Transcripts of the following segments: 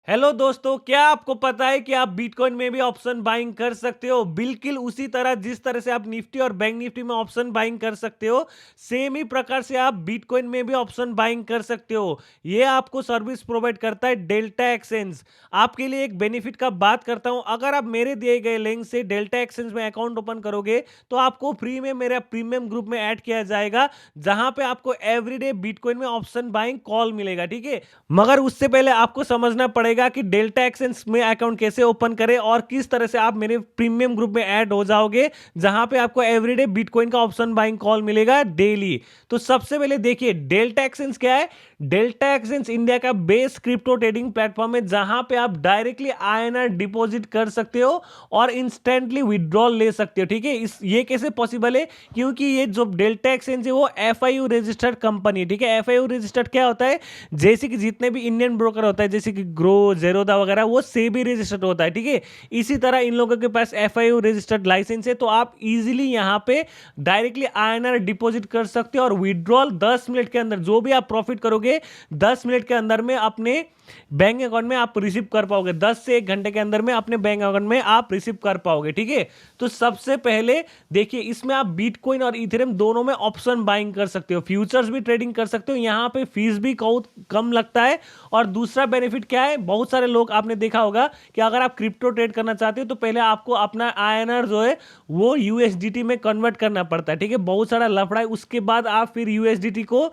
Hello दोस्तों, क्या आपको पता है कि आप बिटकॉइन में भी ऑप्शन बाइंग कर सकते हो? बिल्कुल उसी तरह जिस तरह से आप निफ्टी और बैंक निफ्टी में ऑप्शन बाइंग कर सकते हो, सेम ही प्रकार से आप बिटकॉइन में भी ऑप्शन बाइंग कर सकते हो। ये आपको सर्विस प्रोवाइड करता है डेल्टा एक्सचेंज। आपके लिए एक बेनिफिट का बात करता हूं, अगर आप मेरे दिए गए लिंक से डेल्टा एक्सचेंज में अकाउंट ओपन करोगे तो आपको फ्री में मेरा प्रीमियम ग्रुप में ऐड किया जाएगा, जहां पे आपको एवरीडे बिटकॉइन में ऑप्शन बाइंग कॉल मिलेगा। ठीक है, मगर उससे पहले आपको समझना पड़ेगा कि डेल्टा एक्सचेंज में अकाउंट कैसे ओपन करें और किस तरह से आप मेरे प्रीमियम ग्रुप में ऐड हो जाओगे, जहां पे आपको एवरीडे बिटकॉइन का ऑप्शन बाइंग कॉल मिलेगा डेली। तो सबसे पहले देखिए डेल्टा एक्सचेंज क्या है। डेल्टा एक्सचेंज इंडिया का बेस्ट क्रिप्टो ट्रेडिंग प्लेटफॉर्म है, जहां पे आप डायरेक्टली आईएनआर डिपॉजिट कर सकते हो और इंस्टेंटली विड्रॉल ले सकते हो। ठीक है, इस ये कैसे पॉसिबल है? क्योंकि ये जो डेल्टा एक्सचेंज है वो एफआईयू रजिस्टर्ड कंपनी है। ठीक है, एफआईयू रजिस्टर्ड क्या होता है? जैसे कि जितने भी इंडियन ब्रोकर होता है, जैसे कि ग्रो, जेरोदा वगैरह, वो सेबी रजिस्टर्ड होता है। ठीक है, इसी तरह इन लोगों के पास एफआईयू रजिस्टर्ड लाइसेंस है, तो आप इजीली यहाँ पे डायरेक्टली आईएनआर डिपॉजिट कर सकते हो और विड्रॉल 10 मिनट के अंदर, जो भी आप प्रॉफिट करोगे 10 मिनट के अंदर में अपने बैंक अकाउंट में आप रिसीव कर पाओगे। 10 से 1 घंटे के अंदर में अपने बैंक अकाउंट में आप रिसीव कर पाओगे। ठीक है, तो सबसे पहले देखिए, इसमें आप बिटकॉइन और इथेरियम दोनों में ऑप्शन बाइंग कर सकते हो, फ्यूचर्स भी ट्रेडिंग कर सकते हो। यहाँ पे फीस भी बहुत कम लगता है। और दूसरा बेनिफिट क्या है, बहुत सारे लोग आपने देखा होगा कि अगर आप क्रिप्टो ट्रेड करना चाहते हो तो पहले आपको अपना आईएनआर जो है वो यूएसडीटी में कन्वर्ट करना पड़ता है। ठीक है, बहुत सारा लफड़ा है, उसके बाद आप फिर यूएसडीटी को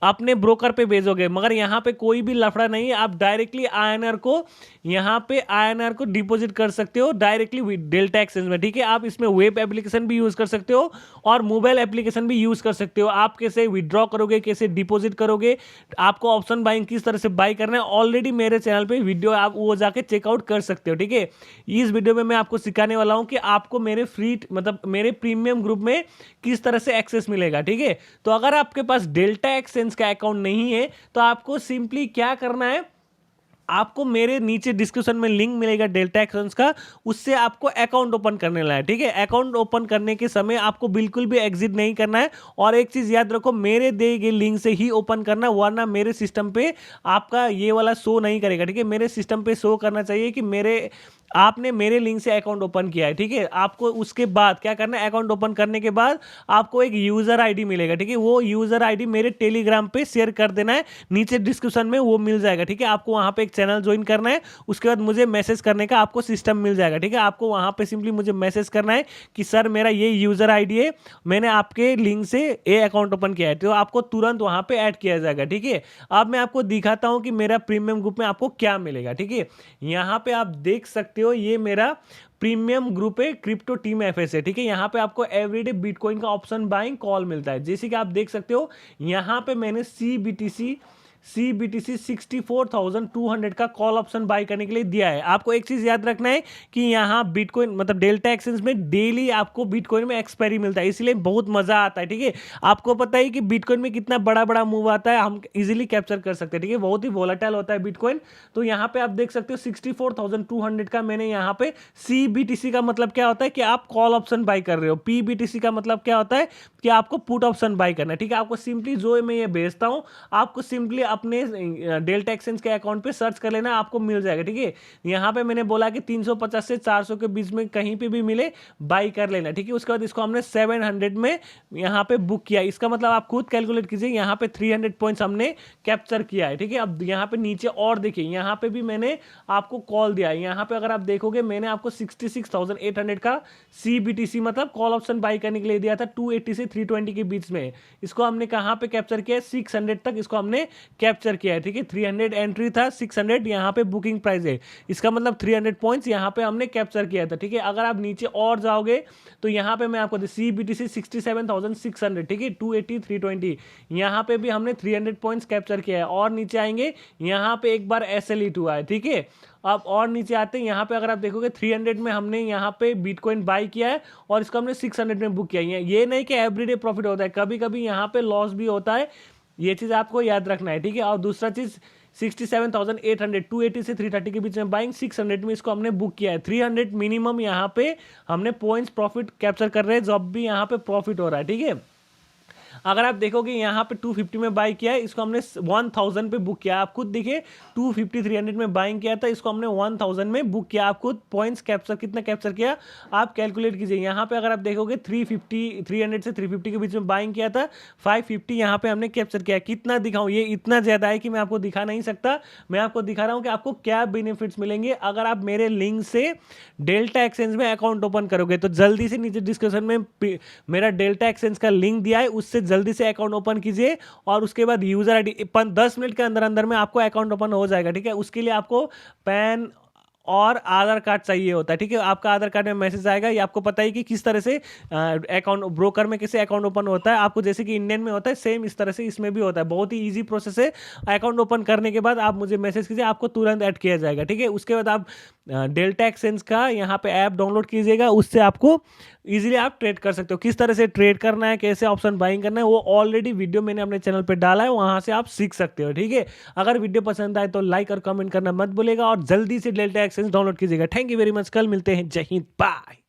अपने ब्रोकर पे भेजोगे। मगर यहाँ पे कोई भी लफड़ा नहीं है, आप डायरेक्टली आईएनआर को यहाँ पे आईएनआर को डिपॉजिट कर सकते हो डायरेक्टली डेल्टा एक्सचेंज में। ठीक है, आप इसमें वेब एप्लीकेशन भी यूज कर सकते हो और मोबाइल एप्लीकेशन भी यूज कर सकते हो। आप कैसे विड्रॉ करोगे, कैसे डिपॉजिट करोगे, आपको ऑप्शन बाइंग किस तरह से बाई करना है, ऑलरेडी मेरे चैनल पे वीडियो आप वो जाके चेकआउट कर सकते हो। ठीक है, इस वीडियो में मैं आपको सिखाने वाला हूं कि आपको मेरे फ्री मतलब मेरे प्रीमियम ग्रुप में किस तरह से एक्सेस मिलेगा। ठीक है, तो अगर आपके पास डेल्टा एक्सचेंज का अकाउंट नहीं है तो आपको सिंपली क्या करना है, आपको मेरे नीचे डिस्क्रिप्शन में लिंक मिलेगा डेल्टा एक्सचेंज का, उससे आपको अकाउंट ओपन करने लाना है। ठीक है, अकाउंट ओपन करने के समय आपको बिल्कुल भी एग्जिट नहीं करना है। और एक चीज याद रखो, मेरे दिए गए लिंक से ही ओपन करना, वरना मेरे सिस्टम पे आपका ये वाला शो नहीं करेगा। ठीक है, मेरे सिस्टम पे शो करना चाहिए कि मेरे आपने मेरे लिंक से अकाउंट ओपन किया है। ठीक है, आपको उसके बाद क्या करना है, अकाउंट ओपन करने के बाद आपको एक यूजर आईडी मिलेगा। ठीक है, वो यूजर आईडी मेरे टेलीग्राम पे शेयर कर देना है, नीचे डिस्क्रिप्शन में वो मिल जाएगा। ठीक है, आपको वहां पे एक चैनल ज्वाइन करना है, उसके बाद मुझे मैसेज करने का आपको सिस्टम मिल जाएगा। ठीक है, आपको वहां पे सिंपली मुझे मैसेज करना है कि सर मेरा ये यूजर आईडी है, मैंने आपके लिंक से ये अकाउंट ओपन किया है, तो आपको तुरंत वहां पे ऐड किया जाएगा। ठीक है, अब मैं आपको दिखाता हूं कि मेरा प्रीमियम ग्रुप में आपको क्या मिलेगा। ठीक है, यहाँ पे आप देख सकते हो, ये मेरा प्रीमियम ग्रुप है, क्रिप्टो टीम एफएस है। ठीक है, यहाँ पे आपको एवरीडे बिटकॉइन का ऑप्शन बाइंग कॉल मिलता है, जैसे कि आप देख सकते हो यहाँ पे मैंने सीबीटीसी 64,200 का कॉल ऑप्शन बाय करने के लिए दिया है। आपको एक चीज याद रखना है कि यहाँ बिटकॉइन मतलब डेल्टा एक्सचेंज में डेली आपको बिटकॉइन में एक्सपायरी मिलता है, इसलिए बहुत मजा आता है। ठीक है, आपको पता है कि बिटकॉइन में कितना बड़ा बड़ा मूव आता है, हम इजीली कैप्चर कर सकते हैं। ठीक है, बहुत ही वोलेटाइल होता है बिटकॉइन। तो यहाँ पे आप देख सकते हो 64,200 का मैंने यहाँ पे सीबीटीसी का मतलब क्या होता है कि आप कॉल ऑप्शन बाय कर रहे हो, पीबीटीसी का मतलब क्या होता है कि आपको पुट ऑप्शन बाय करना है। ठीक है, आपको सिंपली जो मैं ये भेजता हूँ, आपको सिंपली अपने डेल्टा एक्सचेंज के अकाउंट पे सर्च कर लेना, आपको मिल जाएगा। ठीक है, यहाँ पे मैंने बोला कि 350 से 400 के बीच में कहीं पे भी मिले बाई कर लेना। ठीक है, उसके बाद इसको हमने 700 में यहाँ पे बुक किया, इसका मतलब आप खुद कैलकुलेट कीजिए, यहाँ पे 300 पॉइंट्स हमने कैप्चर किया है। ठीक है, अब यहाँ पे नीचे और देखिए, यहाँ पे भी मैंने आपको कॉल दिया है। यहाँ पे अगर आप देखोगे मैंने आपको 66,800 का सीबीटीसी मतलब कॉल ऑप्शन बाई करने के लिए दिया था, 280 से 320 के बीच में। इसको हमने कहाँ पे कैप्चर किया है, 600 तक इसको हमने कैप्चर किया है। ठीक है, 300 एंट्री था, 600 यहाँ पे बुकिंग प्राइस है, इसका मतलब 300 पॉइंट्स यहाँ पे हमने कैप्चर किया था। ठीक है, अगर आप नीचे और जाओगे तो यहाँ पे मैं आपको सीबीटीसी 67,600, ठीक है, 280 320, यहाँ पे भी हमने 300 पॉइंट्स कैप्चर किया है। और नीचे आएंगे, यहाँ पे एक बार एसएल हुआ है। ठीक है, अब और नीचे आते हैं, यहाँ पे अगर आप देखोगे 300 में हमने यहाँ पे बिटकॉइन बाई किया है और इसको हमने 600 में बुक किया है। ये नहीं कि एवरीडे प्रॉफिट होता है, कभी कभी यहाँ पे लॉस भी होता है, ये चीज आपको याद रखना है। ठीक है, और दूसरा चीज 67,800, 280 से 330 के बीच में बाइंग, 600 में इसको हमने बुक किया है। 300 मिनिमम यहाँ पे हमने पॉइंट्स प्रॉफिट कैप्चर कर रहे हैं, जब भी यहाँ पे प्रॉफिट हो रहा है। ठीक है, अगर आप देखोगे यहाँ पे 250 में बाई किया है, इसको हमने 1000 पे बुक किया। आप खुद देखिए 250 300 में बाइंग किया था, इसको हमने 1000 में बुक किया। आप खुद पॉइंट्स कैप्चर कितना कैप्चर किया आप कैलकुलेट कीजिए। यहाँ पे अगर आप देखोगे 300 से 350 के बीच में बाइंग किया था, 550 यहाँ पे हमने कैप्चर किया। कितना दिखाऊं, ये इतना ज़्यादा है कि मैं आपको दिखा नहीं सकता। मैं आपको दिखा रहा हूँ कि आपको क्या बेनिफिट्स मिलेंगे अगर आप मेरे लिंक से डेल्टा एक्सचेंज में अकाउंट ओपन करोगे। तो जल्दी से नीचे डिस्क्रिप्शन में मेरा डेल्टा एक्सचेंज का लिंक दिया है, उससे जल्दी से अकाउंट ओपन कीजिए और उसके बाद यूजर आईडी 10 मिनट के अंदर अंदर में आपको अकाउंट ओपन हो जाएगा। ठीक है, उसके लिए आपको पैन और आधार कार्ड चाहिए होता है। ठीक है, आपका आधार कार्ड में मैसेज आएगा। ये आपको पता ही कि किस तरह से अकाउंट ब्रोकर में कैसे अकाउंट ओपन होता है। आपको जैसे कि इंडियन में होता है सेम इस तरह से इसमें भी होता है। बहुत ही इजी प्रोसेस है। अकाउंट ओपन करने के बाद आप मुझे मैसेज कीजिए, आपको तुरंत ऐड किया जाएगा। ठीक है, उसके बाद आप डेल्टा एक्सचेंज का यहाँ पे ऐप डाउनलोड कीजिएगा, उससे आपको इजीली आप ट्रेड कर सकते हो। किस तरह से ट्रेड करना है, कैसे ऑप्शन बाइंग करना है, वो ऑलरेडी वीडियो मैंने अपने चैनल पे डाला है, वहां से आप सीख सकते हो। ठीक है, अगर वीडियो पसंद आए तो लाइक और कमेंट करना मत भूलेगा और जल्दी से डेल्टा एक्सचेंज डाउनलोड कीजिएगा। थैंक यू वेरी मच, कल मिलते हैं। जय हिंद, बाय।